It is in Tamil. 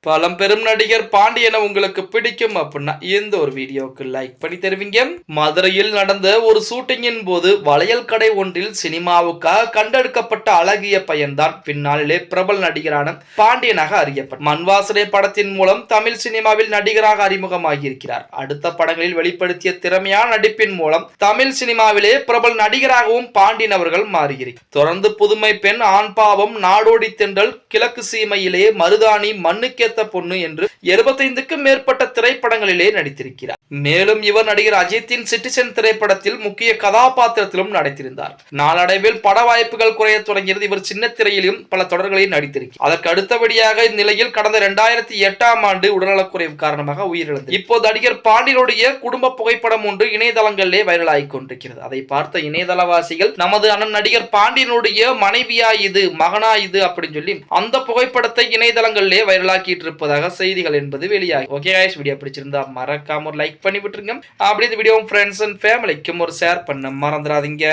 பழம்பெரும் நடிகர் பாண்டியனை உங்களுக்கு பிடிக்கும் அப்படின்னா இந்த ஒரு வீடியோவுக்கு லைக் பண்ணி தருவீங்க. மதுரையில் நடந்த ஒரு ஷூட்டிங்கின் போது வளையல் கடை ஒன்றில் சினிமாவுக்காக கண்டெடுக்கப்பட்ட அழகிய பையன்தான் பின்னாளிலே பிரபல நடிகரான பாண்டியனாக அறியப்பட்ட மண்வாசனை படத்தின் மூலம் தமிழ் சினிமாவில் நடிகராக அறிமுகமாகி இருக்கிறார். அடுத்த படங்களில் வெளிப்படுத்திய திறமையான நடிப்பின் மூலம் தமிழ் சினிமாவிலே பிரபல நடிகராகவும் பாண்டியன் அவர்கள் மாறுகிறார். தொடர்ந்து புதுமை பெண், ஆண் பாவம், நாடோடி தென்றல், கிழக்கு சீமையிலே, மருதாணி, மண்ணுக்கே பொண்ணு என்று 75க்கும் மேற்பட்ட திரைப்படங்களிலே நடித்திருக்கிறார். மேலும் இவர் நடிகர் அஜித்தின் சிட்டிசன் திரைப்படத்தில் முக்கிய கதாபாத்திரத்திலும் நடித்திருந்தார். நாளடைவில் பட வாய்ப்புகள் குறைய தொடங்கியது. இவர் சின்ன திரையிலும் பல தொடர்களில் நடித்திருக்கிறார். அதற்கு அடுத்தபடியாக இந்நிலையில் கடந்த 2008ஆம் ஆண்டு உடல்நலக்குறைவு காரணமாக உயிரிழந்தார். இப்போது நடிகர் பாண்டியனுடைய குடும்ப புகைப்படம் ஒன்று இணையதளங்களிலே வைரலாகிக் கொண்டிருக்கிறது. அதை பார்த்த இணையதளவாசிகள் நமது அண்ணன் நடிகர் பாண்டியனுடைய மனைவியா இது, மகனா இது அப்படின்னு சொல்லி அந்த புகைப்படத்தை இணையதளங்களிலே வைரலாக்கி இருப்பதாக செய்திகள் என்பது வெளியாகி. ஓகே गाइस, வீடியோ பிடிச்சிருந்தா மறக்காம ஒரு லைக் பண்ணி விட்டுருங்க. அப்படியே இந்த வீடியோ ஃப்ரெண்ட்ஸ் அண்ட் ஃபேமிலிக்கும் ஒரு ஷேர் பண்ண மறந்துடாதீங்க.